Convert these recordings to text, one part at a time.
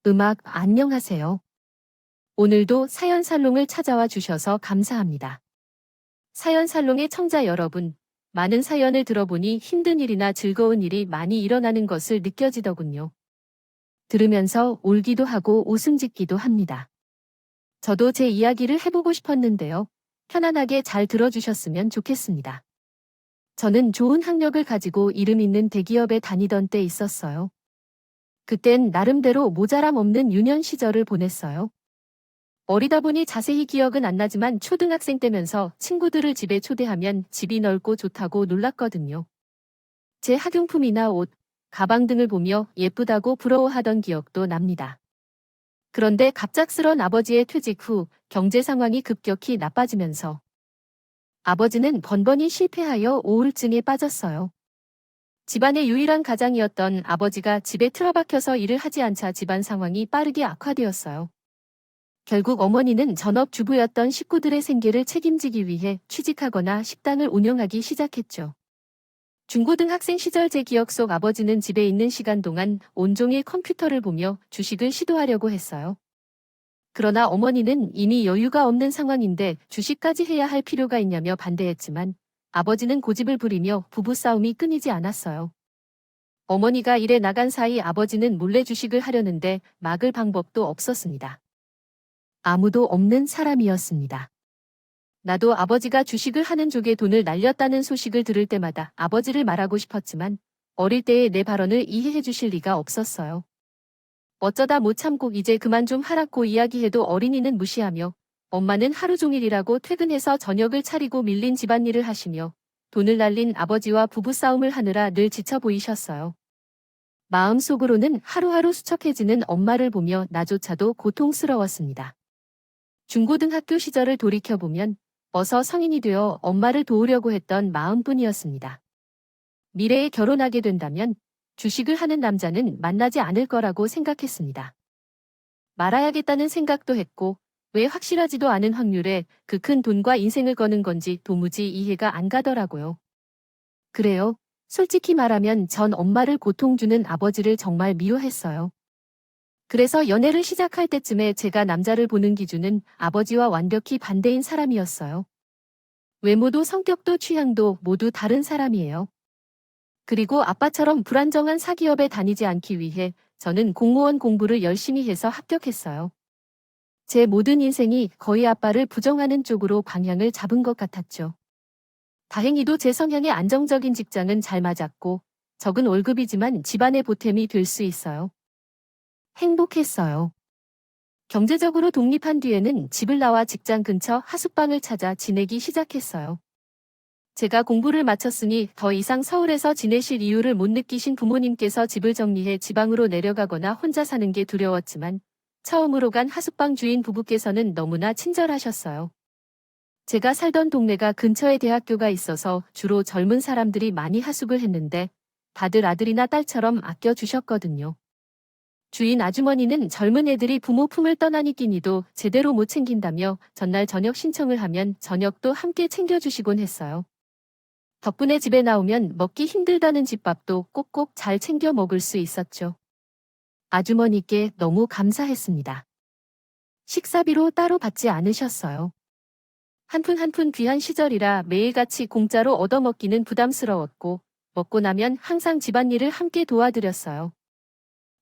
안녕하세요. 오늘도 사연 살롱을 찾아와 주셔서 감사합니다. 사연 살롱의 청자 여러분, 많은 사연을 들어보니 힘든 일이나 즐거운 일이 많이 일어나는 것을 느껴지더군요. 들으면서 울기도 하고 웃음 짓기도 합니다. 저도 제 이야기를 해보고 싶었는데요. 편안하게 잘 들어주셨으면 좋겠습니다. 저는 좋은 학력을 가지고 이름 있는 대기업에 다니던 때 있었어요. 그땐 나름대로 모자람 없는 유년 시절을 보냈어요. 어리다 보니 자세히 기억은 안 나지만 초등학생 때면서 친구들을 집에 초대하면 집이 넓고 좋다고 놀랐거든요. 제 학용품이나 옷, 가방 등을 보며 예쁘다고 부러워하던 기억도 납니다. 그런데 갑작스런 아버지의 퇴직 후 경제 상황이 급격히 나빠지면서 아버지는 번번이 실패하여 우울증에 빠졌어요. 집안의 유일한 가장이었던 아버지가 집에 틀어박혀서 일을 하지 않자 집안 상황이 빠르게 악화되었어요. 결국 어머니는 전업주부였던 식구들의 생계를 책임지기 위해 취직하거나 식당을 운영하기 시작했죠. 중고등학생 시절 제 기억 속 아버지는 집에 있는 시간 동안 온종일 컴퓨터를 보며 주식을 시도하려고 했어요. 그러나 어머니는 이미 여유가 없는 상황인데 주식까지 해야 할 필요가 있냐며 반대했지만 아버지는 고집을 부리며 부부싸움이 끊이지 않았어요. 어머니가 일에 나간 사이 아버지는 몰래 주식을 하려는데 막을 방법도 없었습니다. 아무도 없는 사람이었습니다. 나도 아버지가 주식을 하는 쪽에 돈을 날렸다는 소식을 들을 때마다 아버지를 말하고 싶었지만 어릴 때의 내 발언을 이해해 주실 리가 없었어요. 어쩌다 못 참고 이제 그만 좀 하라고 이야기해도 어린이는 무시하며 엄마는 하루 종일 일하고 퇴근해서 저녁을 차리고 밀린 집안일을 하시며 돈을 날린 아버지와 부부싸움을 하느라 늘 지쳐 보이셨어요. 마음속으로는 하루하루 수척해지는 엄마를 보며 나조차도 고통스러웠습니다. 중고등학교 시절을 돌이켜보면 어서 성인이 되어 엄마를 도우려고 했던 마음뿐이었습니다. 미래에 결혼하게 된다면 주식을 하는 남자는 만나지 않을 거라고 생각했습니다. 말아야겠다는 생각도 했고 왜 확실하지도 않은 확률에 그 큰 돈과 인생을 거는 건지 도무지 이해가 안 가더라고요. 그래요. 솔직히 말하면 전 엄마를 고통 주는 아버지를 정말 미워했어요. 그래서 연애를 시작할 때쯤에 제가 남자를 보는 기준은 아버지와 완벽히 반대인 사람이었어요. 외모도 성격도 취향도 모두 다른 사람이에요. 그리고 아빠처럼 불안정한 사기업에 다니지 않기 위해 저는 공무원 공부를 열심히 해서 합격했어요. 제 모든 인생이 거의 아빠를 부정하는 쪽으로 방향을 잡은 것 같았죠. 다행히도 제 성향에 안정적인 직장은 잘 맞았고 적은 월급이지만 집안의 보탬이 될 수 있어요. 행복했어요. 경제적으로 독립한 뒤에는 집을 나와 직장 근처 하숙방을 찾아 지내기 시작했어요. 제가 공부를 마쳤으니 더 이상 서울에서 지내실 이유를 못 느끼신 부모님께서 집을 정리해 지방으로 내려가거나 혼자 사는 게 두려웠지만 처음으로 간 하숙방 주인 부부께서는 너무나 친절하셨어요. 제가 살던 동네가 근처에 대학교가 있어서 주로 젊은 사람들이 많이 하숙을 했는데 다들 아들이나 딸처럼 아껴주셨거든요. 주인 아주머니는 젊은 애들이 부모 품을 떠나니 끼니도 제대로 못 챙긴다며 전날 저녁 신청을 하면 저녁도 함께 챙겨주시곤 했어요. 덕분에 집에 나오면 먹기 힘들다는 집밥도 꼭꼭 잘 챙겨 먹을 수 있었죠. 아주머니께 너무 감사했습니다. 식사비로 따로 받지 않으셨어요. 한 푼 한 푼 귀한 시절이라 매일같이 공짜로 얻어먹기는 부담스러웠고 먹고 나면 항상 집안일을 함께 도와드렸어요.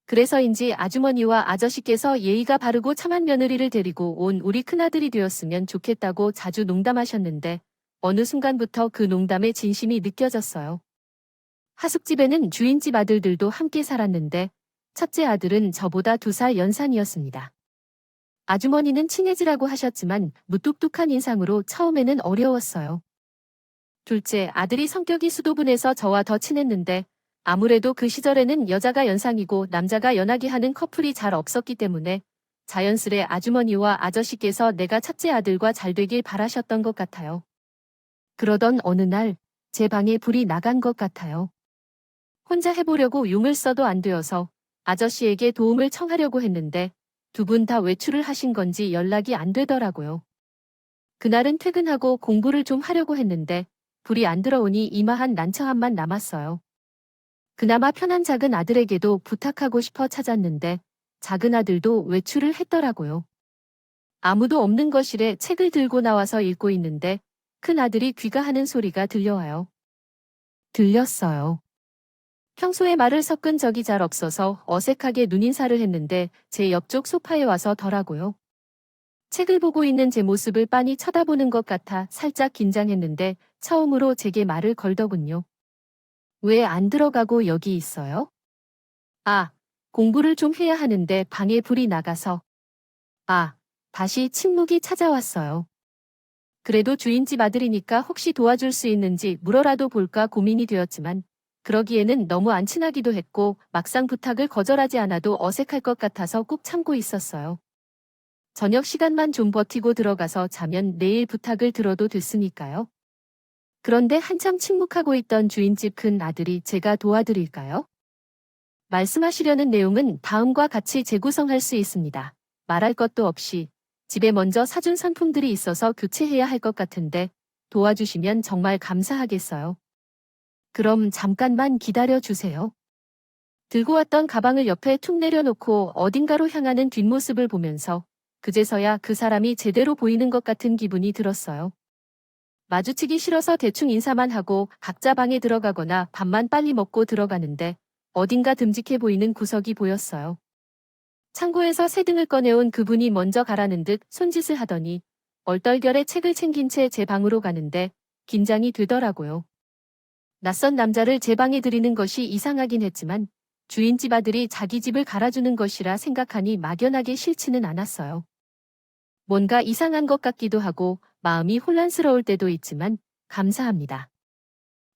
그래서인지 아주머니와 아저씨께서 예의가 바르고 참한 며느리를 데리고 온 우리 큰아들이 되었으면 좋겠다고 자주 농담하셨는데 어느 순간부터 그 농담의 진심이 느껴졌어요. 하숙집에는 주인집 아들들도 함께 살았는데 첫째 아들은 저보다 2살 연산이었습니다. 아주머니는 친해지라고 하셨지만 무뚝뚝한 인상으로 처음에는 어려웠어요. 둘째 아들이 성격이 수도분해서 저와 더 친했는데 아무래도 그 시절에는 여자가 연상이고 남자가 연하게 하는 커플이 잘 없었기 때문에 자연스레 아주머니와 아저씨께서 내가 첫째 아들과 잘 되길 바라셨던 것 같아요. 그러던 어느 날 제 방에 불이 나간 것 같아요. 혼자 해보려고 용을 써도 안 되어서 아저씨에게 도움을 청하려고 했는데 두 분 다 외출을 하신 건지 연락이 안 되더라고요. 그날은 퇴근하고 공부를 좀 하려고 했는데 불이 안 들어오니 이마한 난처함만 남았어요. 그나마 편한 작은 아들에게도 부탁하고 싶어 찾았는데 작은 아들도 외출을 했더라고요. 아무도 없는 거실에 책을 들고 나와서 읽고 있는데 큰 아들이 귀가하는 소리가 들려와요. 들렸어요. 평소에 말을 섞은 적이 잘 없어서 어색하게 눈인사를 했는데 제 옆쪽 소파에 와서 더라고요. 책을 보고 있는 제 모습을 빤히 쳐다보는 것 같아 살짝 긴장했는데 처음으로 제게 말을 걸더군요. 왜 안 들어가고 여기 있어요? 아, 공부를 좀 해야 하는데 방에 불이 나가서. 아, 다시 침묵이 찾아왔어요. 그래도 주인집 아들이니까 혹시 도와줄 수 있는지 물어라도 볼까 고민이 되었지만 그러기에는 너무 안 친하기도 했고 막상 부탁을 거절하지 않아도 어색할 것 같아서 꾹 참고 있었어요. 저녁 시간만 좀 버티고 들어가서 자면 내일 부탁을 들어도 됐으니까요. 그런데 한참 침묵하고 있던 주인집 큰 아들이 제가 도와드릴까요? 말씀하시려는 내용은 다음과 같이 재구성할 수 있습니다. 말할 것도 없이 집에 먼저 사준 상품들이 있어서 교체해야 할 것 같은데 도와주시면 정말 감사하겠어요. 그럼 잠깐만 기다려 주세요. 들고 왔던 가방을 옆에 툭 내려놓고 어딘가로 향하는 뒷모습을 보면서 그제서야 그 사람이 제대로 보이는 것 같은 기분이 들었어요. 마주치기 싫어서 대충 인사만 하고 각자 방에 들어가거나 밥만 빨리 먹고 들어가는데 어딘가 듬직해 보이는 구석이 보였어요. 창고에서 새 등을 꺼내온 그분이 먼저 가라는 듯 손짓을 하더니 얼떨결에 책을 챙긴 채 제 방으로 가는데 긴장이 되더라고요. 낯선 남자를 제 방에 들이는 것이 이상하긴 했지만 주인집 아들이 자기 집을 갈아주는 것이라 생각하니 막연하게 싫지는 않았어요. 뭔가 이상한 것 같기도 하고 마음이 혼란스러울 때도 있지만 감사합니다.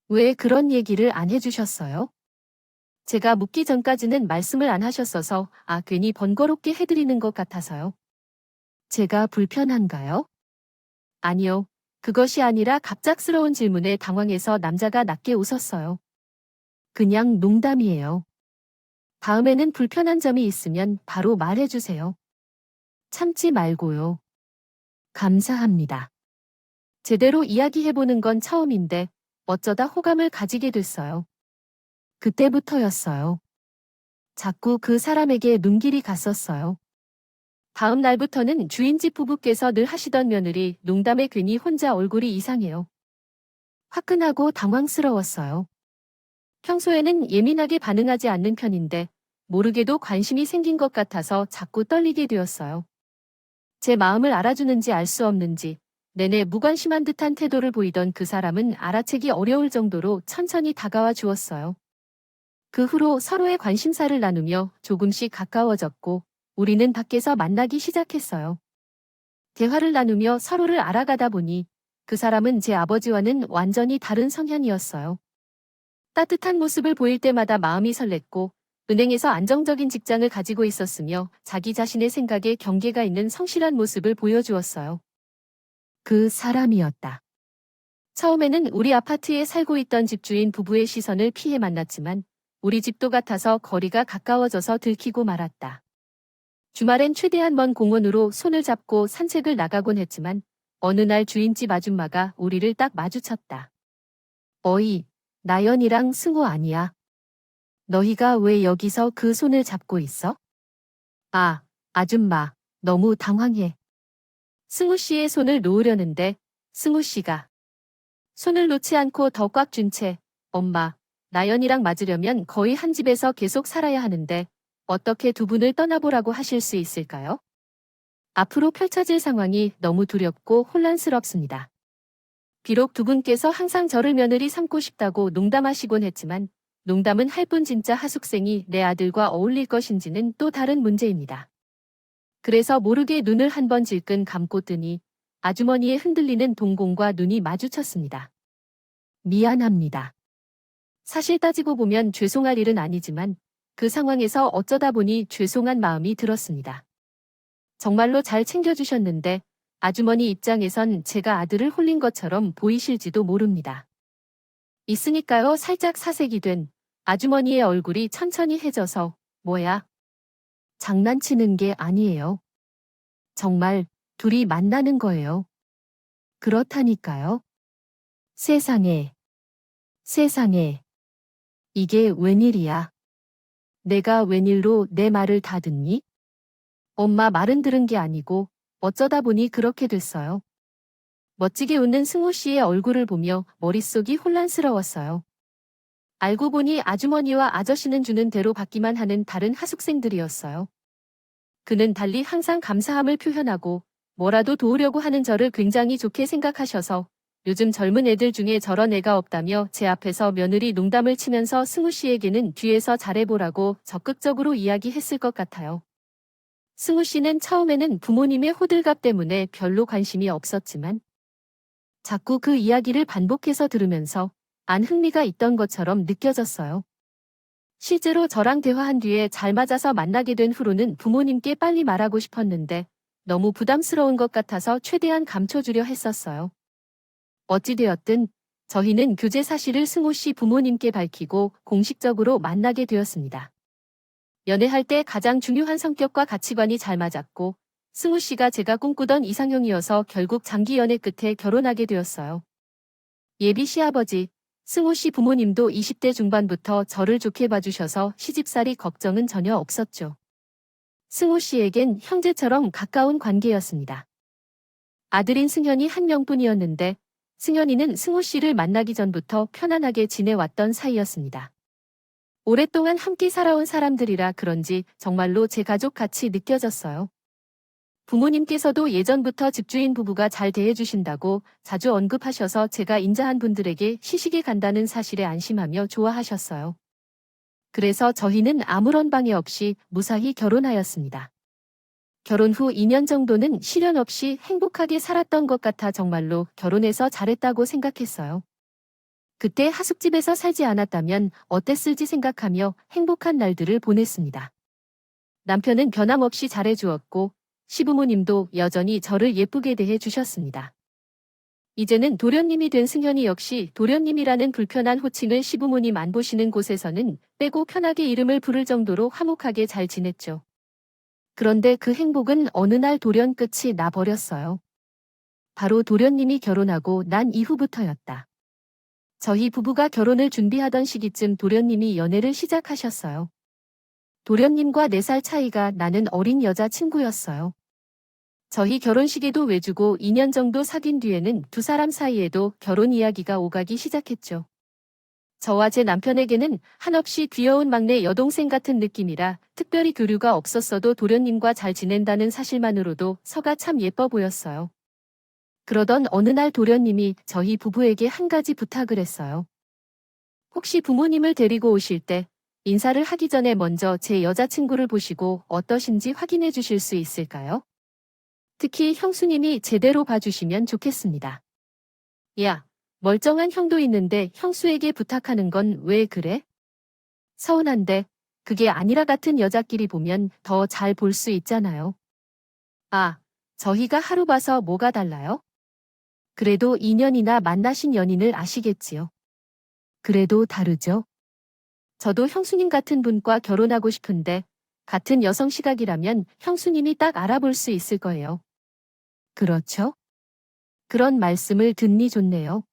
왜 그런 얘기를 안 해주셨어요? 제가 묻기 전까지는 말씀을 안 하셨어서 괜히 번거롭게 해드리는 것 같아서요. 제가 불편한가요? 아니요. 그것이 아니라 갑작스러운 질문에 당황해서 남자가 낮게 웃었어요. 그냥 농담이에요. 다음에는 불편한 점이 있으면 바로 말해주세요. 참지 말고요. 감사합니다. 제대로 이야기해보는 건 처음인데 어쩌다 호감을 가지게 됐어요. 그때부터였어요. 자꾸 그 사람에게 눈길이 갔었어요. 다음 날부터는 주인집 부부께서 늘 하시던 며느리 농담에 괜히 혼자 얼굴이 이상해요. 화끈하고 당황스러웠어요. 평소에는 예민하게 반응하지 않는 편인데 모르게도 관심이 생긴 것 같아서 자꾸 떨리게 되었어요. 제 마음을 알아주는지 알 수 없는지 내내 무관심한 듯한 태도를 보이던 그 사람은 알아채기 어려울 정도로 천천히 다가와 주었어요. 그 후로 서로의 관심사를 나누며 조금씩 가까워졌고 우리는 밖에서 만나기 시작했어요. 대화를 나누며 서로를 알아가다 보니 그 사람은 제 아버지와는 완전히 다른 성향이었어요. 따뜻한 모습을 보일 때마다 마음이 설렜고 은행에서 안정적인 직장을 가지고 있었으며 자기 자신의 생각에 경계가 있는 성실한 모습을 보여주었어요. 그 사람이었다. 처음에는 우리 아파트에 살고 있던 집주인 부부의 시선을 피해 만났지만 우리 집도 같아서 거리가 가까워져서 들키고 말았다. 주말엔 최대한 먼 공원으로 손을 잡고 산책을 나가곤 했지만 어느 날 주인집 아줌마가 우리를 딱 마주쳤다. 어이, 나연이랑 승호 아니야? 너희가 왜 여기서 그 손을 잡고 있어? 아, 아줌마, 너무 당황해. 승우 씨의 손을 놓으려는데 승우 씨가 손을 놓지 않고 더 꽉 쥔 채 엄마, 나연이랑 맞으려면 거의 한 집에서 계속 살아야 하는데 어떻게 두 분을 떠나보라고 하실 수 있을까요? 앞으로 펼쳐질 상황이 너무 두렵고 혼란스럽습니다. 비록 두 분께서 항상 저를 며느리 삼고 싶다고 농담하시곤 했지만 농담은 할 뿐 진짜 하숙생이 내 아들과 어울릴 것인지는 또 다른 문제입니다. 그래서 모르게 눈을 한 번 질끈 감고 뜨니 아주머니의 흔들리는 동공과 눈이 마주쳤습니다. 미안합니다. 사실 따지고 보면 죄송할 일은 아니지만 그 상황에서 어쩌다 보니 죄송한 마음이 들었습니다. 정말로 잘 챙겨주셨는데 아주머니 입장에선 제가 아들을 홀린 것처럼 보이실지도 모릅니다. 있으니까요 살짝 사색이 된 아주머니의 얼굴이 천천히 해져서 뭐야? 장난치는 게 아니에요. 정말 둘이 만나는 거예요. 그렇다니까요. 세상에, 세상에. 이게 웬일이야. 내가 웬일로 내 말을 다 듣니? 엄마 말은 들은 게 아니고 어쩌다 보니 그렇게 됐어요. 멋지게 웃는 승호 씨의 얼굴을 보며 머릿속이 혼란스러웠어요. 알고 보니 아주머니와 아저씨는 주는 대로 받기만 하는 다른 하숙생들이었어요. 그는 달리 항상 감사함을 표현하고 뭐라도 도우려고 하는 저를 굉장히 좋게 생각하셔서 요즘 젊은 애들 중에 저런 애가 없다며 제 앞에서 며느리 농담을 치면서 승우 씨에게는 뒤에서 잘해보라고 적극적으로 이야기했을 것 같아요. 승우 씨는 처음에는 부모님의 호들갑 때문에 별로 관심이 없었지만 자꾸 그 이야기를 반복해서 들으면서 안 흥미가 있던 것처럼 느껴졌어요. 실제로 저랑 대화한 뒤에 잘 맞아서 만나게 된 후로는 부모님께 빨리 말하고 싶었는데 너무 부담스러운 것 같아서 최대한 감춰주려 했었어요. 어찌되었든 저희는 교제 사실을 승호 씨 부모님께 밝히고 공식적으로 만나게 되었습니다. 연애할 때 가장 중요한 성격과 가치관이 잘 맞았고 승우 씨가 제가 꿈꾸던 이상형이어서 결국 장기 연애 끝에 결혼하게 되었어요. 예비 시아버지, 승우 씨 부모님도 20대 중반부터 저를 좋게 봐주셔서 시집살이 걱정은 전혀 없었죠. 승우 씨에겐 형제처럼 가까운 관계였습니다. 아들인 승현이 한 명뿐이었는데 승현이는 승우 씨를 만나기 전부터 편안하게 지내왔던 사이였습니다. 오랫동안 함께 살아온 사람들이라 그런지 정말로 제 가족 같이 느껴졌어요. 부모님께서도 예전부터 집주인 부부가 잘 대해주신다고 자주 언급하셔서 제가 인자한 분들에게 시식에 간다는 사실에 안심하며 좋아하셨어요. 그래서 저희는 아무런 방해 없이 무사히 결혼하였습니다. 결혼 후 2년 정도는 시련 없이 행복하게 살았던 것 같아 정말로 결혼해서 잘했다고 생각했어요. 그때 하숙집에서 살지 않았다면 어땠을지 생각하며 행복한 날들을 보냈습니다. 남편은 변함없이 잘해주었고 시부모님도 여전히 저를 예쁘게 대해주셨습니다. 이제는 도련님이 된 승현이 역시 도련님이라는 불편한 호칭을 시부모님 안 보시는 곳에서는 빼고 편하게 이름을 부를 정도로 화목하게 잘 지냈죠. 그런데 그 행복은 어느 날 돌연 끝이 나버렸어요. 바로 도련님이 결혼하고 난 이후부터였다. 저희 부부가 결혼을 준비하던 시기쯤 도련님이 연애를 시작하셨어요. 도련님과 4살 차이가 나는 어린 여자친구였어요. 저희 결혼식에도 외주고 2년 정도 사귄 뒤에는 두 사람 사이에도 결혼 이야기가 오가기 시작했죠. 저와 제 남편에게는 한없이 귀여운 막내 여동생 같은 느낌이라 특별히 교류가 없었어도 도련님과 잘 지낸다는 사실만으로도 서가 참 예뻐 보였어요. 그러던 어느 날 도련님이 저희 부부에게 한 가지 부탁을 했어요. 혹시 부모님을 데리고 오실 때 인사를 하기 전에 먼저 제 여자친구를 보시고 어떠신지 확인해 주실 수 있을까요? 특히 형수님이 제대로 봐주시면 좋겠습니다. 야, 멀쩡한 형도 있는데 형수에게 부탁하는 건 왜 그래? 서운한데 그게 아니라 같은 여자끼리 보면 더 잘 볼 수 있잖아요. 아, 저희가 하루 봐서 뭐가 달라요? 그래도 2년이나 만나신 연인을 아시겠지요. 그래도 다르죠. 저도 형수님 같은 분과 결혼하고 싶은데 같은 여성 시각이라면 형수님이 딱 알아볼 수 있을 거예요. 그렇죠? 그런 말씀을 듣니 좋네요.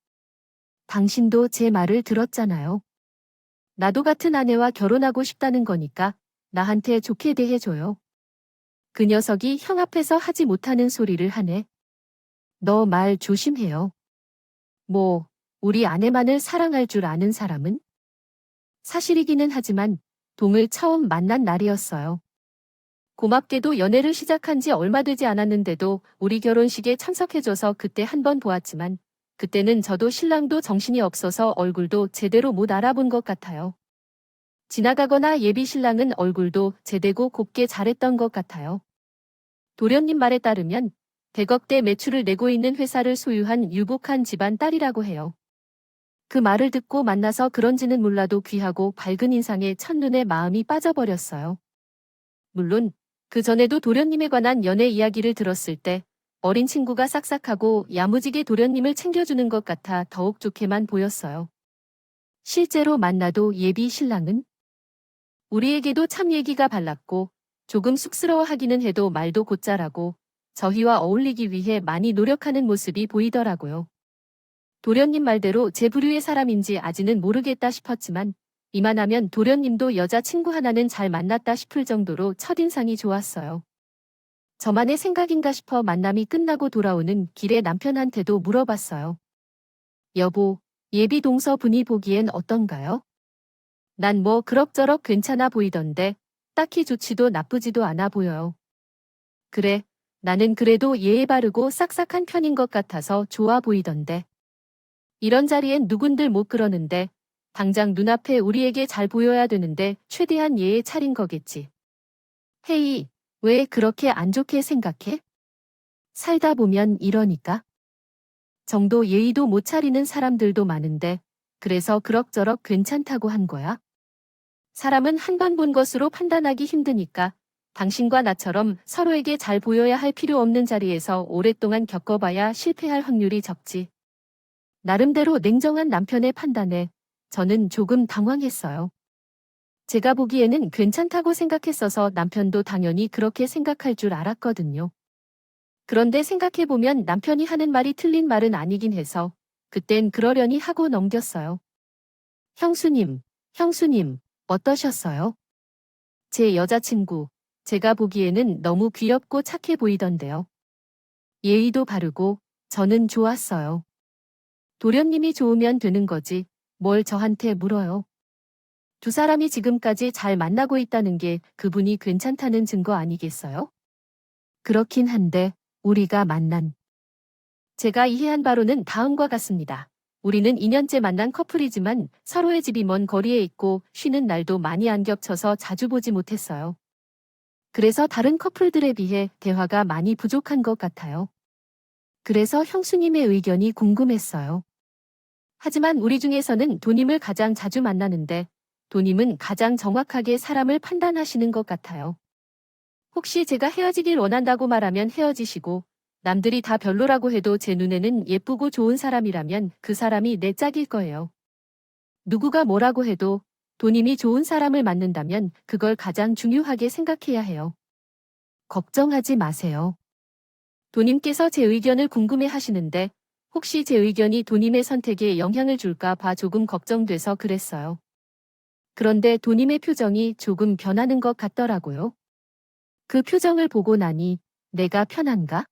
당신도 제 말을 들었잖아요. 나도 같은 아내와 결혼하고 싶다는 거니까 나한테 좋게 대해줘요. 그 녀석이 형 앞에서 하지 못하는 소리를 하네. 너 말 조심해요. 뭐, 우리 아내만을 사랑할 줄 아는 사람은? 사실이기는 하지만 동을 처음 만난 날이었어요. 고맙게도 연애를 시작한 지 얼마 되지 않았는데도 우리 결혼식에 참석해줘서 그때 한 번 보았지만 그때는 저도 신랑도 정신이 없어서 얼굴도 제대로 못 알아본 것 같아요. 지나가거나 예비 신랑은 얼굴도 제대고 곱게 잘했던 것 같아요. 도련님 말에 따르면 100억대 매출을 내고 있는 회사를 소유한 유복한 집안 딸이라고 해요. 그 말을 듣고 만나서 그런지는 몰라도 귀하고 밝은 인상에 첫눈에 마음이 빠져버렸어요. 물론 그 전에도 도련님에 관한 연애 이야기를 들었을 때 어린 친구가 싹싹하고 야무지게 도련님을 챙겨주는 것 같아 더욱 좋게만 보였어요. 실제로 만나도 예비 신랑은 우리에게도 참 얘기가 발랐고 조금 쑥스러워하기는 해도 말도 곧잘하고 저희와 어울리기 위해 많이 노력하는 모습이 보이더라고요. 도련님 말대로 제 부류의 사람인지 아직은 모르겠다 싶었지만 이만하면 도련님도 여자친구 하나는 잘 만났다 싶을 정도로 첫인상이 좋았어요. 저만의 생각인가 싶어 만남이 끝나고 돌아오는 길에 남편한테도 물어봤어요. 여보, 예비 동서 분이 보기엔 어떤가요? 난 뭐 그럭저럭 괜찮아 보이던데 딱히 좋지도 나쁘지도 않아 보여요. 그래, 나는 그래도 예의 바르고 싹싹한 편인 것 같아서 좋아 보이던데. 이런 자리엔 누군들 못 그러는데 당장 눈앞에 우리에게 잘 보여야 되는데 최대한 예의 차린 거겠지. 헤이, 왜 그렇게 안 좋게 생각해? 살다 보면 이러니까. 정도 예의도 못 차리는 사람들도 많은데 그래서 그럭저럭 괜찮다고 한 거야? 사람은 한 번 본 것으로 판단하기 힘드니까 당신과 나처럼 서로에게 잘 보여야 할 필요 없는 자리에서 오랫동안 겪어봐야 실패할 확률이 적지. 나름대로 냉정한 남편의 판단에 저는 조금 당황했어요. 제가 보기에는 괜찮다고 생각했어서 남편도 당연히 그렇게 생각할 줄 알았거든요. 그런데 생각해보면 남편이 하는 말이 틀린 말은 아니긴 해서 그땐 그러려니 하고 넘겼어요. 형수님, 형수님, 어떠셨어요? 제 여자친구, 제가 보기에는 너무 귀엽고 착해 보이던데요. 예의도 바르고 저는 좋았어요. 도련님이 좋으면 되는 거지, 뭘 저한테 물어요. 두 사람이 지금까지 잘 만나고 있다는 게 그분이 괜찮다는 증거 아니겠어요? 그렇긴 한데, 우리가 만난. 제가 이해한 바로는 다음과 같습니다. 우리는 2년째 만난 커플이지만 서로의 집이 먼 거리에 있고 쉬는 날도 많이 안 겹쳐서 자주 보지 못했어요. 그래서 다른 커플들에 비해 대화가 많이 부족한 것 같아요. 그래서 형수님의 의견이 궁금했어요. 하지만 우리 중에서는 도님을 가장 자주 만나는데 도님은 가장 정확하게 사람을 판단하시는 것 같아요. 혹시 제가 헤어지길 원한다고 말하면 헤어지시고 남들이 다 별로라고 해도 제 눈에는 예쁘고 좋은 사람이라면 그 사람이 내 짝일 거예요. 누구가 뭐라고 해도 도님이 좋은 사람을 만난다면 그걸 가장 중요하게 생각해야 해요. 걱정하지 마세요. 도님께서 제 의견을 궁금해 하시는데 혹시 제 의견이 도님의 선택에 영향을 줄까 봐 조금 걱정돼서 그랬어요. 그런데 도님의 표정이 조금 변하는 것 같더라고요. 그 표정을 보고 나니 내가 편한가?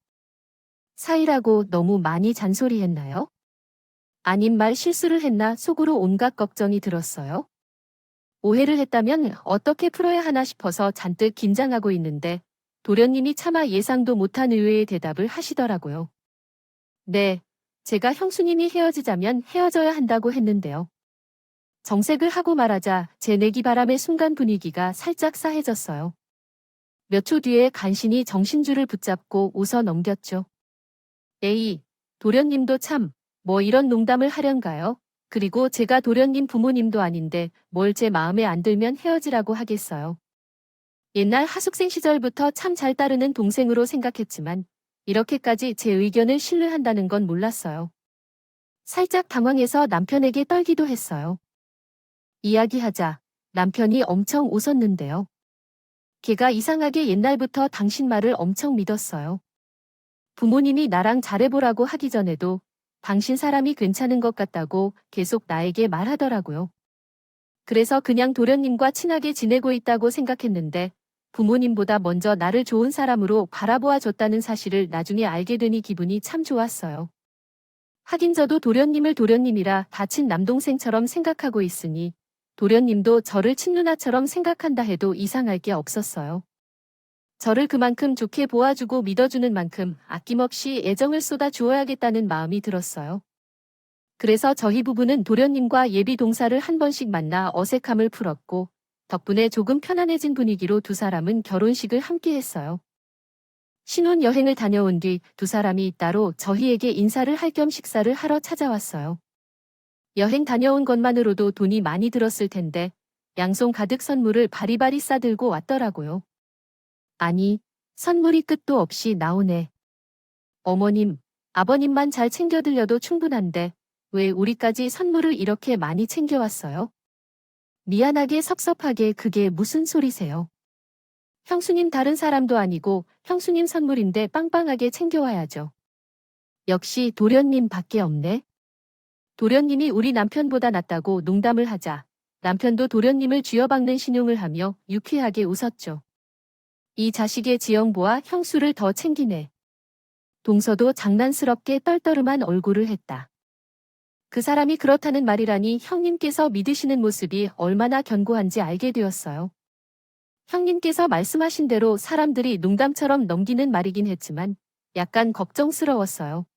사이라고 너무 많이 잔소리했나요? 아님 말 실수를 했나 속으로 온갖 걱정이 들었어요. 오해를 했다면 어떻게 풀어야 하나 싶어서 잔뜩 긴장하고 있는데 도련님이 차마 예상도 못한 의외의 대답을 하시더라고요. 네, 제가 형수님이 헤어지자면 헤어져야 한다고 했는데요. 정색을 하고 말하자 제 내기 바람의 순간 분위기가 살짝 싸해졌어요. 몇 초 뒤에 간신히 정신줄을 붙잡고 웃어 넘겼죠. 에이, 도련님도 참, 뭐 이런 농담을 하련가요? 그리고 제가 도련님 부모님도 아닌데 뭘 제 마음에 안 들면 헤어지라고 하겠어요. 옛날 하숙생 시절부터 참 잘 따르는 동생으로 생각했지만 이렇게까지 제 의견을 신뢰한다는 건 몰랐어요. 살짝 당황해서 남편에게 떨기도 했어요. 이야기하자 남편이 엄청 웃었는데요. 걔가 이상하게 옛날부터 당신 말을 엄청 믿었어요. 부모님이 나랑 잘해보라고 하기 전에도 당신 사람이 괜찮은 것 같다고 계속 나에게 말하더라고요. 그래서 그냥 도련님과 친하게 지내고 있다고 생각했는데 부모님보다 먼저 나를 좋은 사람으로 바라보아 줬다는 사실을 나중에 알게 되니 기분이 참 좋았어요. 하긴 저도 도련님을 도련님이라 다친 남동생처럼 생각하고 있으니 도련님도 저를 친누나처럼 생각한다 해도 이상할 게 없었어요. 저를 그만큼 좋게 보아주고 믿어주는 만큼 아낌없이 애정을 쏟아 주어야겠다는 마음이 들었어요. 그래서 저희 부부는 도련님과 예비 동사를 한 번씩 만나 어색함을 풀었고 덕분에 조금 편안해진 분위기로 두 사람은 결혼식을 함께 했어요. 신혼여행을 다녀온 뒤 두 사람이 따로 저희에게 인사를 할 겸 식사를 하러 찾아왔어요. 여행 다녀온 것만으로도 돈이 많이 들었을 텐데 양손 가득 선물을 바리바리 싸들고 왔더라고요. 아니, 선물이 끝도 없이 나오네. 어머님, 아버님만 잘 챙겨드려도 충분한데 왜 우리까지 선물을 이렇게 많이 챙겨왔어요? 미안하게 섭섭하게 그게 무슨 소리세요? 형수님 다른 사람도 아니고 형수님 선물인데 빵빵하게 챙겨와야죠. 역시 도련님 밖에 없네. 도련님이 우리 남편보다 낫다고 농담을 하자 남편도 도련님을 쥐어박는 신용을 하며 유쾌하게 웃었죠. 이 자식의 지영보와 형수를 더 챙기네. 동서도 장난스럽게 떨떠름한 얼굴을 했다. 그 사람이 그렇다는 말이라니 형님께서 믿으시는 모습이 얼마나 견고한지 알게 되었어요. 형님께서 말씀하신 대로 사람들이 농담처럼 넘기는 말이긴 했지만 약간 걱정스러웠어요.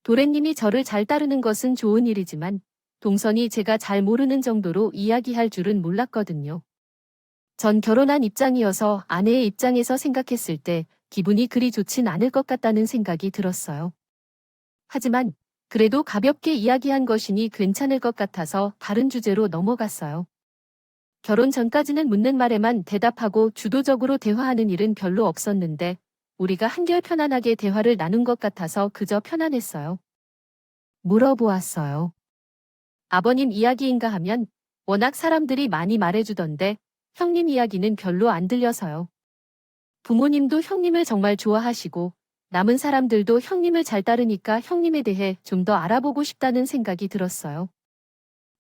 도련님이 저를 잘 따르는 것은 좋은 일이지만 동선이 제가 잘 모르는 정도로 이야기할 줄은 몰랐거든요. 전 결혼한 입장이어서 아내의 입장에서 생각했을 때 기분이 그리 좋진 않을 것 같다는 생각이 들었어요. 하지만 그래도 가볍게 이야기한 것이니 괜찮을 것 같아서 다른 주제로 넘어갔어요. 결혼 전까지는 묻는 말에만 대답하고 주도적으로 대화하는 일은 별로 없었는데 우리가 한결 편안하게 대화를 나눈 것 같아서 그저 편안했어요. 물어보았어요. 아버님 이야기인가 하면 워낙 사람들이 많이 말해주던데 형님 이야기는 별로 안 들려서요. 부모님도 형님을 정말 좋아하시고 남은 사람들도 형님을 잘 따르니까 형님에 대해 좀 더 알아보고 싶다는 생각이 들었어요.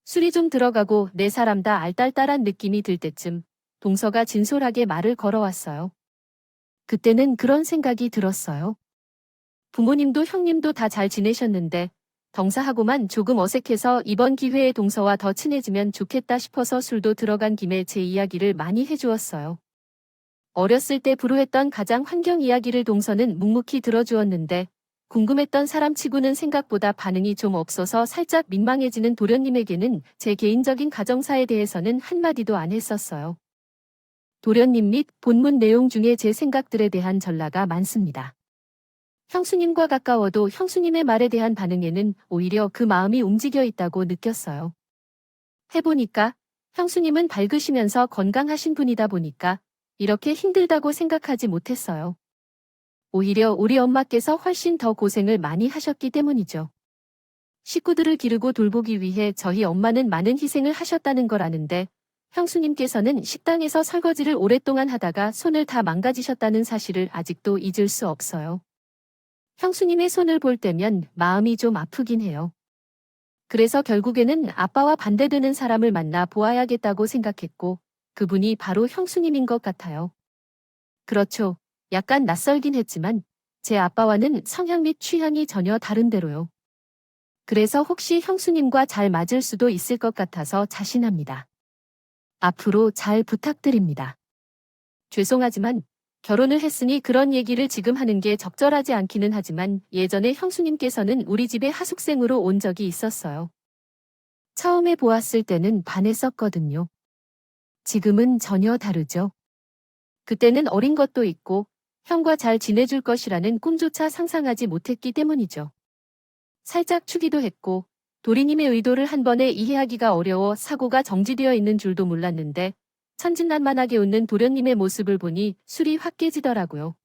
술이 좀 들어가고 네 사람 다 알딸딸한 느낌이 들 때쯤 동서가 진솔하게 말을 걸어왔어요. 그때는 그런 생각이 들었어요. 부모님도 형님도 다 잘 지내셨는데 덩사하고만 조금 어색해서 이번 기회에 동서와 더 친해지면 좋겠다 싶어서 술도 들어간 김에 제 이야기를 많이 해주었어요. 어렸을 때 불우했던 가장 환경 이야기를 동서는 묵묵히 들어주었는데 궁금했던 사람치고는 생각보다 반응이 좀 없어서 살짝 민망해지는 도련님에게는 제 개인적인 가정사에 대해서는 한마디도 안 했었어요. 도련님 및 본문 내용 중에 제 생각들에 대한 전라가 많습니다. 형수님과 가까워도 형수님의 말에 대한 반응에는 오히려 그 마음이 움직여 있다고 느꼈어요. 해보니까 형수님은 밝으시면서 건강하신 분이다 보니까 이렇게 힘들다고 생각하지 못했어요. 오히려 우리 엄마께서 훨씬 더 고생을 많이 하셨기 때문이죠. 식구들을 기르고 돌보기 위해 저희 엄마는 많은 희생을 하셨다는 걸 아는데 형수님께서는 식당에서 설거지를 오랫동안 하다가 손을 다 망가지셨다는 사실을 아직도 잊을 수 없어요. 형수님의 손을 볼 때면 마음이 좀 아프긴 해요. 그래서 결국에는 아빠와 반대되는 사람을 만나 보아야겠다고 생각했고 그분이 바로 형수님인 것 같아요. 그렇죠. 약간 낯설긴 했지만 제 아빠와는 성향 및 취향이 전혀 다른데로요. 그래서 혹시 형수님과 잘 맞을 수도 있을 것 같아서 자신합니다. 앞으로 잘 부탁드립니다. 죄송하지만 결혼을 했으니 그런 얘기를 지금 하는 게 적절하지 않기는 하지만 예전에 형수님께서는 우리 집에 하숙생으로 온 적이 있었어요. 처음에 보았을 때는 반했었거든요. 지금은 전혀 다르죠. 그때는 어린 것도 있고 형과 잘 지내줄 것이라는 꿈조차 상상하지 못했기 때문이죠. 살짝 추기도 했고 도리님의 의도를 한 번에 이해하기가 어려워 사고가 정지되어 있는 줄도 몰랐는데 천진난만하게 웃는 도련님의 모습을 보니 술이 확 깨지더라고요.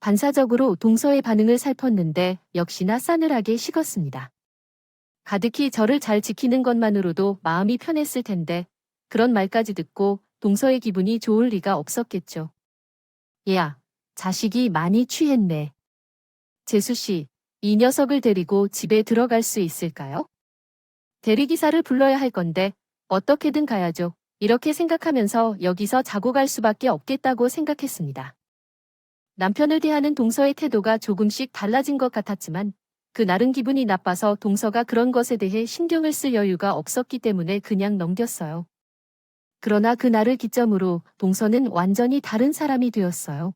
반사적으로 동서의 반응을 살폈는데 역시나 싸늘하게 식었습니다. 가득히 저를 잘 지키는 것만으로도 마음이 편했을 텐데 그런 말까지 듣고 동서의 기분이 좋을 리가 없었겠죠. 야, 자식이 많이 취했네. 재수씨, 이 녀석을 데리고 집에 들어갈 수 있을까요? 대리기사를 불러야 할 건데 어떻게든 가야죠. 이렇게 생각하면서 여기서 자고 갈 수밖에 없겠다고 생각했습니다. 남편을 대하는 동서의 태도가 조금씩 달라진 것 같았지만 그날은 기분이 나빠서 동서가 그런 것에 대해 신경을 쓸 여유가 없었기 때문에 그냥 넘겼어요. 그러나 그날을 기점으로 동서는 완전히 다른 사람이 되었어요.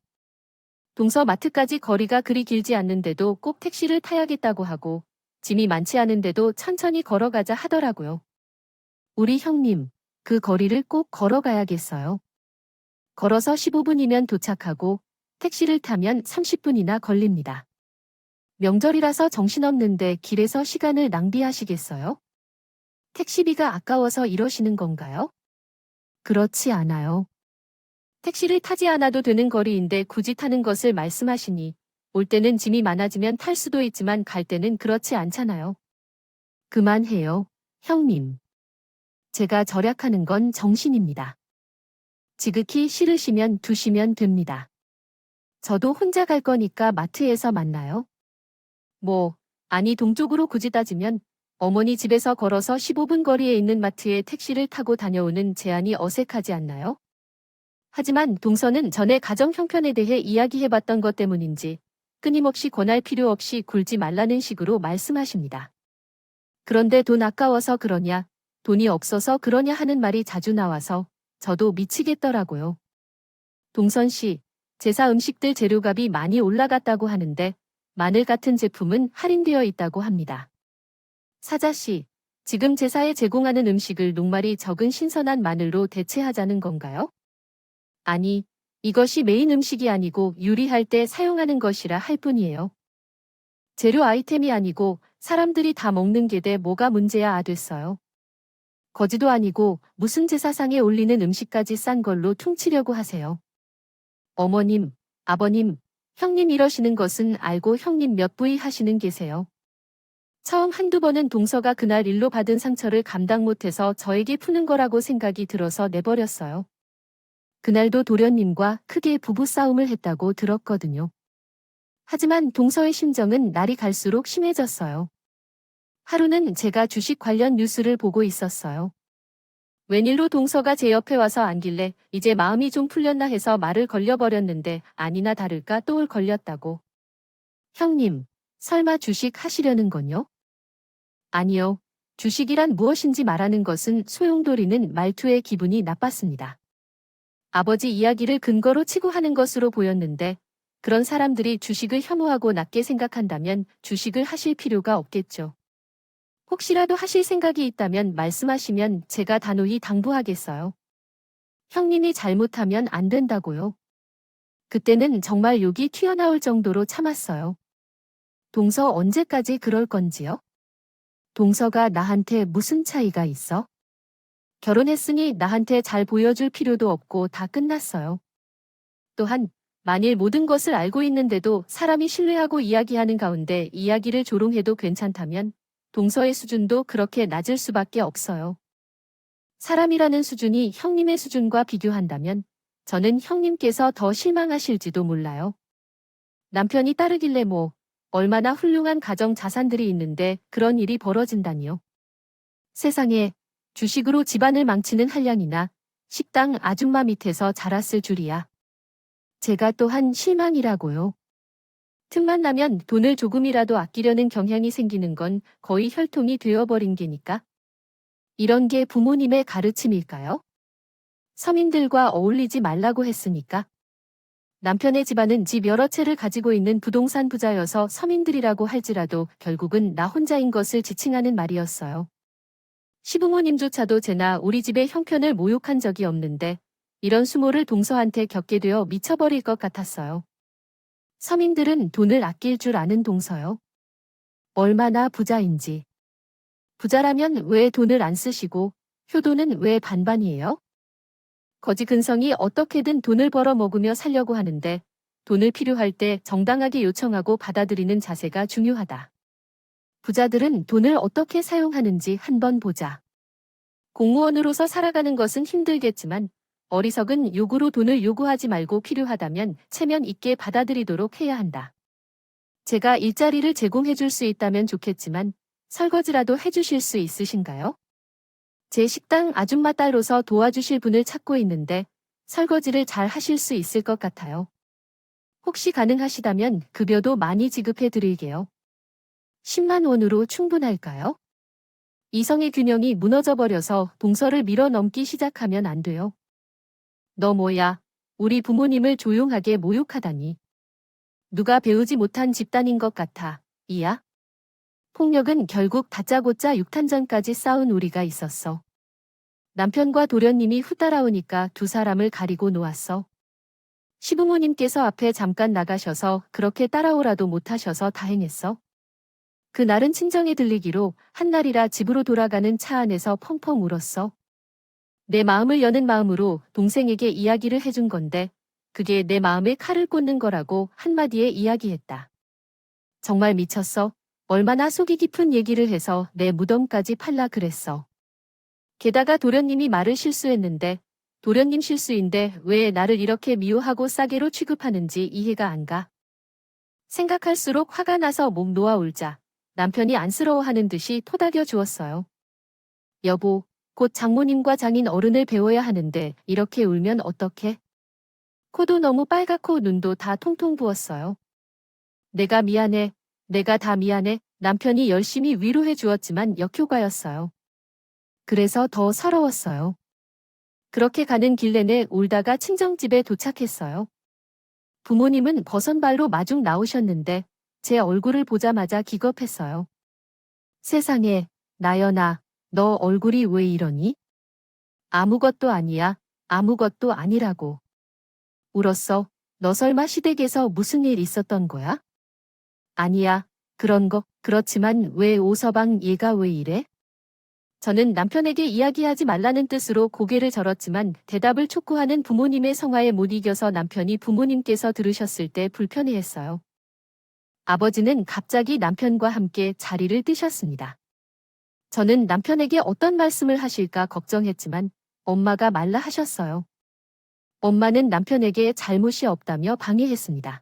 동서 마트까지 거리가 그리 길지 않는데도 꼭 택시를 타야겠다고 하고 짐이 많지 않은데도 천천히 걸어가자 하더라고요. 우리 형님, 그 거리를 꼭 걸어가야겠어요. 걸어서 15분이면 도착하고 택시를 타면 30분이나 걸립니다. 명절이라서 정신없는데 길에서 시간을 낭비하시겠어요? 택시비가 아까워서 이러시는 건가요? 그렇지 않아요. 택시를 타지 않아도 되는 거리인데 굳이 타는 것을 말씀하시니 올 때는 짐이 많아지면 탈 수도 있지만 갈 때는 그렇지 않잖아요. 그만해요, 형님. 제가 절약하는 건 정신입니다. 지극히 싫으시면 두시면 됩니다. 저도 혼자 갈 거니까 마트에서 만나요. 아니 동쪽으로 굳이 따지면 어머니 집에서 걸어서 15분 거리에 있는 마트에 택시를 타고 다녀오는 제안이 어색하지 않나요? 하지만 동서는 전에 가정 형편에 대해 이야기해봤던 것 때문인지 끊임없이 권할 필요 없이 굴지 말라는 식으로 말씀하십니다. 그런데 돈 아까워서 그러냐, 돈이 없어서 그러냐 하는 말이 자주 나와서 저도 미치겠더라고요. 동선 씨, 제사 음식들 재료값이 많이 올라갔다고 하는데 마늘 같은 제품은 할인되어 있다고 합니다. 사자 씨, 지금 제사에 제공하는 음식을 녹말이 적은 신선한 마늘로 대체하자는 건가요? 아니, 이것이 메인 음식이 아니고 요리할 때 사용하는 것이라 할 뿐이에요. 재료 아이템이 아니고 사람들이 다 먹는 게 돼 뭐가 문제야 아 됐어요. 거지도 아니고 무슨 제사상에 올리는 음식까지 싼 걸로 퉁치려고 하세요. 어머님, 아버님, 형님 이러시는 것은 알고 형님 몇 부위 하시는 계세요. 처음 한두 번은 동서가 그날 일로 받은 상처를 감당 못해서 저에게 푸는 거라고 생각이 들어서 내버렸어요. 그날도 도련님과 크게 부부싸움을 했다고 들었거든요. 하지만 동서의 심정은 날이 갈수록 심해졌어요. 하루는 제가 주식 관련 뉴스를 보고 있었어요. 웬일로 동서가 제 옆에 와서 앉길래 이제 마음이 좀 풀렸나 해서 말을 걸려버렸는데 아니나 다를까 또 걸렸다고. 형님, 설마 주식 하시려는 건요? 아니요. 주식이란 무엇인지 말하는 것은 소용돌이는 말투에 기분이 나빴습니다. 아버지 이야기를 근거로 치고 하는 것으로 보였는데 그런 사람들이 주식을 혐오하고 낮게 생각한다면 주식을 하실 필요가 없겠죠. 혹시라도 하실 생각이 있다면 말씀하시면 제가 단호히 당부하겠어요. 형님이 잘못하면 안 된다고요. 그때는 정말 욕이 튀어나올 정도로 참았어요. 동서 언제까지 그럴 건지요? 동서가 나한테 무슨 차이가 있어? 결혼했으니 나한테 잘 보여줄 필요도 없고 다 끝났어요. 또한 만일 모든 것을 알고 있는데도 사람이 신뢰하고 이야기하는 가운데 이야기를 조롱해도 괜찮다면 동서의 수준도 그렇게 낮을 수밖에 없어요. 사람이라는 수준이 형님의 수준과 비교한다면 저는 형님께서 더 실망하실지도 몰라요. 남편이 따르길래 뭐 얼마나 훌륭한 가정 자산들이 있는데 그런 일이 벌어진다니요. 세상에 주식으로 집안을 망치는 한량이나 식당 아줌마 밑에서 자랐을 줄이야. 제가 또한 실망이라고요. 틈만 나면 돈을 조금이라도 아끼려는 경향이 생기는 건 거의 혈통이 되어버린 게니까. 이런 게 부모님의 가르침일까요? 서민들과 어울리지 말라고 했으니까. 남편의 집안은 집 여러 채를 가지고 있는 부동산 부자여서 서민들이라고 할지라도 결국은 나 혼자인 것을 지칭하는 말이었어요. 시부모님조차도 제나 우리 집의 형편을 모욕한 적이 없는데 이런 수모를 동서한테 겪게 되어 미쳐버릴 것 같았어요. 서민들은 돈을 아낄 줄 아는 동서요. 얼마나 부자인지. 부자라면 왜 돈을 안 쓰시고 효도는 왜 반반이에요? 거지 근성이 어떻게든 돈을 벌어 먹으며 살려고 하는데 돈을 필요할 때 정당하게 요청하고 받아들이는 자세가 중요하다. 부자들은 돈을 어떻게 사용하는지 한번 보자. 공무원으로서 살아가는 것은 힘들겠지만 어리석은 요구로 돈을 요구하지 말고 필요하다면 체면 있게 받아들이도록 해야 한다. 제가 일자리를 제공해 줄 수 있다면 좋겠지만 설거지라도 해주실 수 있으신가요? 제 식당 아줌마 딸로서 도와주실 분을 찾고 있는데 설거지를 잘 하실 수 있을 것 같아요. 혹시 가능하시다면 급여도 많이 지급해 드릴게요. 10만 원으로 충분할까요? 이성의 균형이 무너져 버려서 동서를 밀어넘기 시작하면 안 돼요. 너 뭐야? 우리 부모님을 조용하게 모욕하다니. 누가 배우지 못한 집단인 것 같아. 이야? 폭력은 결국 다짜고짜 6탄전까지 싸운 우리가 있었어. 남편과 도련님이 후따라오니까 두 사람을 가리고 놓았어. 시부모님께서 앞에 잠깐 나가셔서 그렇게 따라오라도 못하셔서 다행했어. 그날은 친정에 들리기로 한날이라 집으로 돌아가는 차 안에서 펑펑 울었어. 내 마음을 여는 마음으로 동생에게 이야기를 해준 건데 그게 내 마음에 칼을 꽂는 거라고 한마디에 이야기했다. 정말 미쳤어. 얼마나 속이 깊은 얘기를 해서 내 무덤까지 팔라 그랬어. 게다가 도련님이 말을 실수했는데 도련님 실수인데 왜 나를 이렇게 미워하고 싸게로 취급하는지 이해가 안 가. 생각할수록 화가 나서 목 놓아 울자 남편이 안쓰러워하는 듯이 토닥여 주었어요. 여보, 곧 장모님과 장인 어른을 배워야 하는데 이렇게 울면 어떡해? 코도 너무 빨갛고 눈도 다 통통 부었어요. 내가 미안해. 내가 다 미안해. 남편이 열심히 위로해 주었지만 역효과였어요. 그래서 더 서러웠어요. 그렇게 가는 길 내내 울다가 친정집에 도착했어요. 부모님은 버선발로 마중 나오셨는데 제 얼굴을 보자마자 기겁했어요. 세상에, 나연아, 너 얼굴이 왜 이러니? 아무것도 아니야. 아무것도 아니라고. 울었어. 너 설마 시댁에서 무슨 일 있었던 거야? 아니야. 그런 거. 그렇지만 왜 오서방 얘가 왜 이래? 저는 남편에게 이야기하지 말라는 뜻으로 고개를 저었지만 대답을 촉구하는 부모님의 성화에 못 이겨서 남편이 부모님께서 들으셨을 때 불편해했어요. 아버지는 갑자기 남편과 함께 자리를 뜨셨습니다. 저는 남편에게 어떤 말씀을 하실까 걱정했지만 엄마가 말라 하셨어요. 엄마는 남편에게 잘못이 없다며 방해했습니다.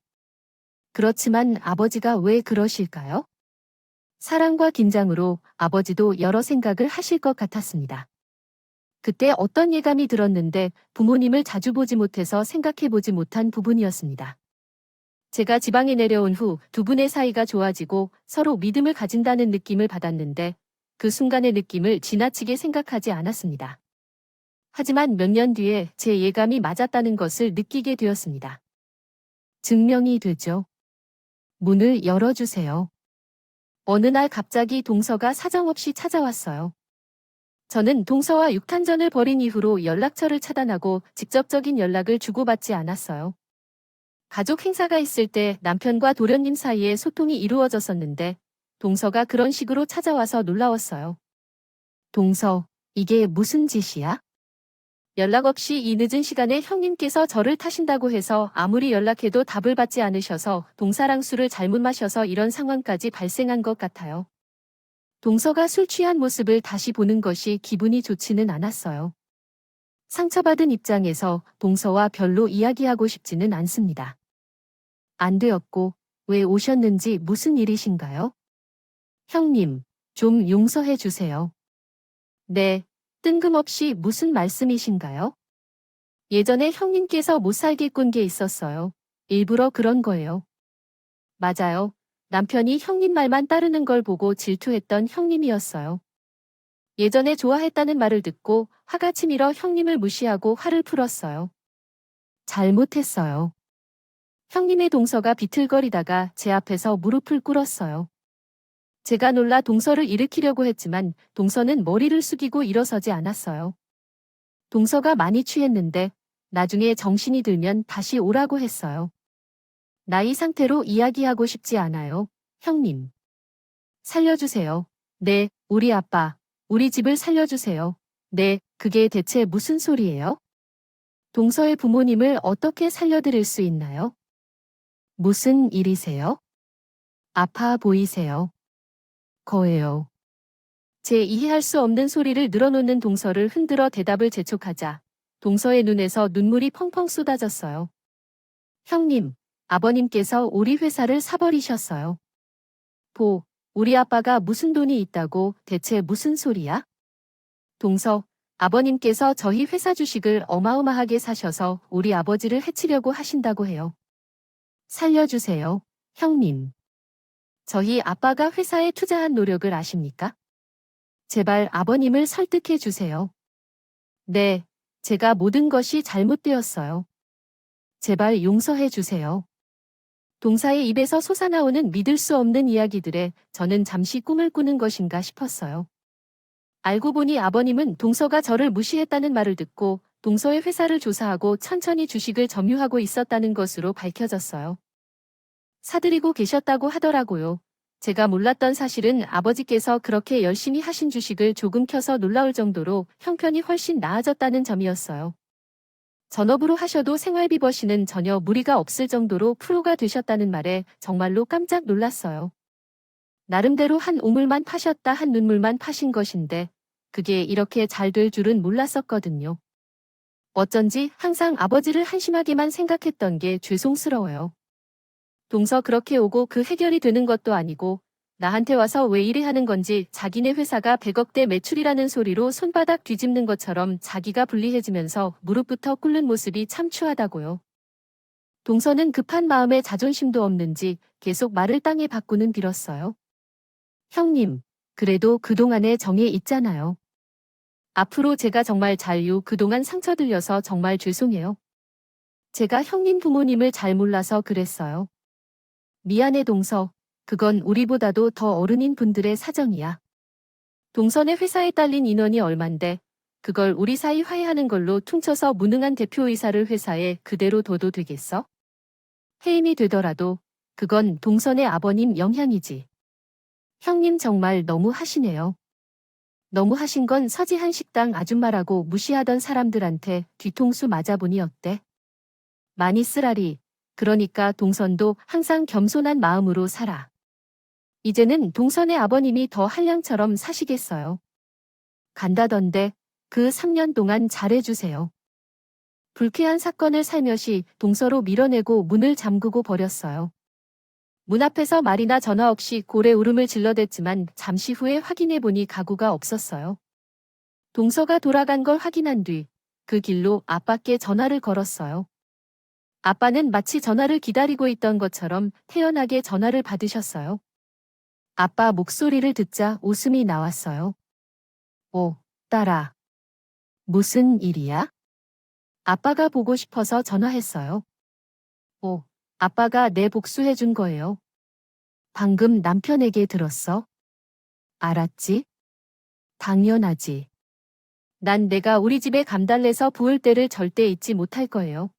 그렇지만 아버지가 왜 그러실까요? 사랑과 긴장으로 아버지도 여러 생각을 하실 것 같았습니다. 그때 어떤 예감이 들었는데 부모님을 자주 보지 못해서 생각해보지 못한 부분이었습니다. 제가 지방에 내려온 후 두 분의 사이가 좋아지고 서로 믿음을 가진다는 느낌을 받았는데 그 순간의 느낌을 지나치게 생각하지 않았습니다. 하지만 몇 년 뒤에 제 예감이 맞았다는 것을 느끼게 되었습니다. 증명이 되죠. 문을 열어주세요. 어느 날 갑자기 동서가 사정없이 찾아왔어요. 저는 동서와 6탄전을 벌인 이후로 연락처를 차단하고 직접적인 연락을 주고받지 않았어요. 가족 행사가 있을 때 남편과 도련님 사이에 소통이 이루어졌었는데 동서가 그런 식으로 찾아와서 놀라웠어요. 동서, 이게 무슨 짓이야? 연락 없이 이 늦은 시간에 형님께서 저를 타신다고 해서 아무리 연락해도 답을 받지 않으셔서 동사랑 술을 잘못 마셔서 이런 상황까지 발생한 것 같아요. 동서가 술 취한 모습을 다시 보는 것이 기분이 좋지는 않았어요. 상처받은 입장에서 동서와 별로 이야기하고 싶지는 않습니다. 안 되었고, 왜 오셨는지 무슨 일이신가요? 형님, 좀 용서해 주세요. 네, 뜬금없이 무슨 말씀이신가요? 예전에 형님께서 못 살게 꾼 게 있었어요. 일부러 그런 거예요. 맞아요. 남편이 형님 말만 따르는 걸 보고 질투했던 형님이었어요. 예전에 좋아했다는 말을 듣고 화가 치밀어 형님을 무시하고 화를 풀었어요. 잘못했어요. 형님의 동서가 비틀거리다가 제 앞에서 무릎을 꿇었어요. 제가 놀라 동서를 일으키려고 했지만 동서는 머리를 숙이고 일어서지 않았어요. 동서가 많이 취했는데 나중에 정신이 들면 다시 오라고 했어요. 나 이 상태로 이야기하고 싶지 않아요, 형님. 살려주세요. 네, 우리 아빠, 우리 집을 살려주세요. 네, 그게 대체 무슨 소리예요? 동서의 부모님을 어떻게 살려드릴 수 있나요? 무슨 일이세요? 아파 보이세요. 거예요. 제 이해할 수 없는 소리를 늘어놓는 동서를 흔들어 대답을 재촉하자 동서의 눈에서 눈물이 펑펑 쏟아졌어요. 형님, 아버님께서 우리 회사를 사버리셨어요. 우리 아빠가 무슨 돈이 있다고 대체 무슨 소리야? 동서, 아버님께서 저희 회사 주식을 어마어마하게 사셔서 우리 아버지를 해치려고 하신다고 해요. 살려주세요, 형님. 저희 아빠가 회사에 투자한 노력을 아십니까? 제발 아버님을 설득해 주세요. 네, 제가 모든 것이 잘못되었어요. 제발 용서해 주세요. 동사의 입에서 솟아나오는 믿을 수 없는 이야기들에 저는 잠시 꿈을 꾸는 것인가 싶었어요. 알고 보니 아버님은 동서가 저를 무시했다는 말을 듣고 동서의 회사를 조사하고 천천히 주식을 점유하고 있었다는 것으로 밝혀졌어요. 사들이고 계셨다고 하더라고요. 제가 몰랐던 사실은 아버지께서 그렇게 열심히 하신 주식을 조금 켜서 놀라울 정도로 형편이 훨씬 나아졌다는 점이었어요. 전업으로 하셔도 생활비 버시는 전혀 무리가 없을 정도로 프로가 되셨다는 말에 정말로 깜짝 놀랐어요. 나름대로 한 우물만 파셨다 한 눈물만 파신 것인데 그게 이렇게 잘 될 줄은 몰랐었거든요. 어쩐지 항상 아버지를 한심하게만 생각했던 게 죄송스러워요. 동서 그렇게 오고 그 해결이 되는 것도 아니고 나한테 와서 왜 이래 하는 건지 자기네 회사가 100억대 매출이라는 소리로 손바닥 뒤집는 것처럼 자기가 불리해지면서 무릎부터 꿇는 모습이 참 추하다고요. 동서는 급한 마음에 자존심도 없는지 계속 말을 땅에 바꾸는 빌었어요. 형님, 그래도 그동안의 정이 있잖아요. 앞으로 제가 정말 그동안 상처 들려서 정말 죄송해요. 제가 형님 부모님을 잘 몰라서 그랬어요. 미안해 동서. 그건 우리보다도 더 어른인 분들의 사정이야. 동선의 회사에 딸린 인원이 얼만데 그걸 우리 사이 화해하는 걸로 퉁쳐서 무능한 대표이사를 회사에 그대로 둬도 되겠어? 해임이 되더라도 그건 동선의 아버님 영향이지. 형님 정말 너무 하시네요. 너무 하신 건 서지한 식당 아줌마라고 무시하던 사람들한테 뒤통수 맞아보니 어때? 많이 쓰라리. 그러니까 동선도 항상 겸손한 마음으로 살아. 이제는 동선의 아버님이 더 한량처럼 사시겠어요. 간다던데 그 3년 동안 잘해주세요. 불쾌한 사건을 살며시 동서로 밀어내고 문을 잠그고 버렸어요. 문 앞에서 말이나 전화 없이 고래 울음을 질러댔지만 잠시 후에 확인해보니 가구가 없었어요. 동서가 돌아간 걸 확인한 뒤 그 길로 아빠께 전화를 걸었어요. 아빠는 마치 전화를 기다리고 있던 것처럼 태연하게 전화를 받으셨어요. 아빠 목소리를 듣자 웃음이 나왔어요. 오, 딸아. 무슨 일이야? 아빠가 보고 싶어서 전화했어요. 오, 아빠가 내 복수해준 거예요. 방금 남편에게 들었어? 알았지? 당연하지. 난 내가 우리 집에 감달래서 부을 때를 절대 잊지 못할 거예요.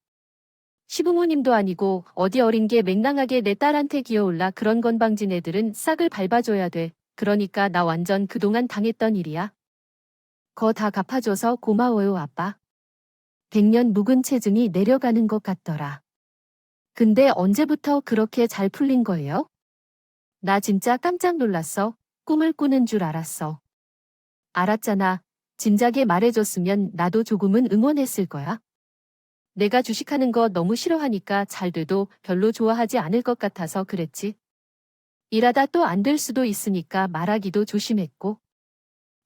시부모님도 아니고 어디 어린 게 맹랑하게 내 딸한테 기어올라 그런 건방진 애들은 싹을 밟아줘야 돼. 그러니까 나 완전 그동안 당했던 일이야. 거 다 갚아줘서 고마워요 아빠. 100년 묵은 체증이 내려가는 것 같더라. 근데 언제부터 그렇게 잘 풀린 거예요? 나 진짜 깜짝 놀랐어. 꿈을 꾸는 줄 알았어. 알았잖아. 진작에 말해줬으면 나도 조금은 응원했을 거야. 내가 주식하는 거 너무 싫어하니까 잘 돼도 별로 좋아하지 않을 것 같아서 그랬지. 일하다 또 안 될 수도 있으니까 말하기도 조심했고.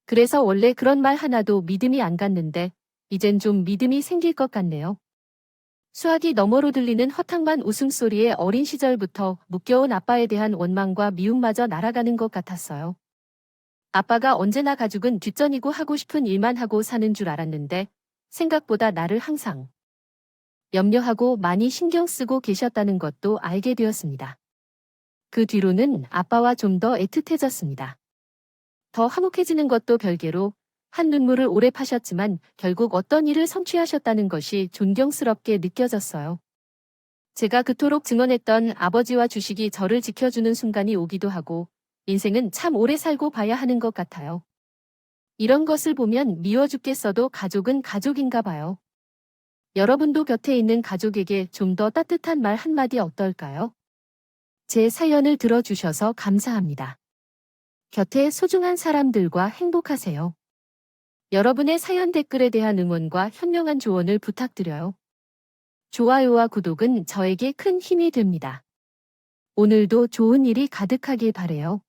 그래서 원래 그런 말 하나도 믿음이 안 갔는데 이젠 좀 믿음이 생길 것 같네요. 수화기 너머로 들리는 허탕만 웃음소리에 어린 시절부터 묶여온 아빠에 대한 원망과 미움마저 날아가는 것 같았어요. 아빠가 언제나 가족은 뒷전이고 하고 싶은 일만 하고 사는 줄 알았는데 생각보다 나를 항상 염려하고 많이 신경 쓰고 계셨다는 것도 알게 되었습니다. 그 뒤로는 아빠와 좀 더 애틋해졌습니다. 더 화목해지는 것도 별개로 한 눈물을 오래 파셨지만 결국 어떤 일을 성취하셨다는 것이 존경스럽게 느껴졌어요. 제가 그토록 증언했던 아버지와 주식이 저를 지켜주는 순간이 오기도 하고 인생은 참 오래 살고 봐야 하는 것 같아요. 이런 것을 보면 미워 죽겠어도 가족은 가족인가 봐요. 여러분도 곁에 있는 가족에게 좀 더 따뜻한 말 한마디 어떨까요? 제 사연을 들어주셔서 감사합니다. 곁에 소중한 사람들과 행복하세요. 여러분의 사연 댓글에 대한 응원과 현명한 조언을 부탁드려요. 좋아요와 구독은 저에게 큰 힘이 됩니다. 오늘도 좋은 일이 가득하길 바래요.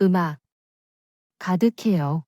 음악 가득해요.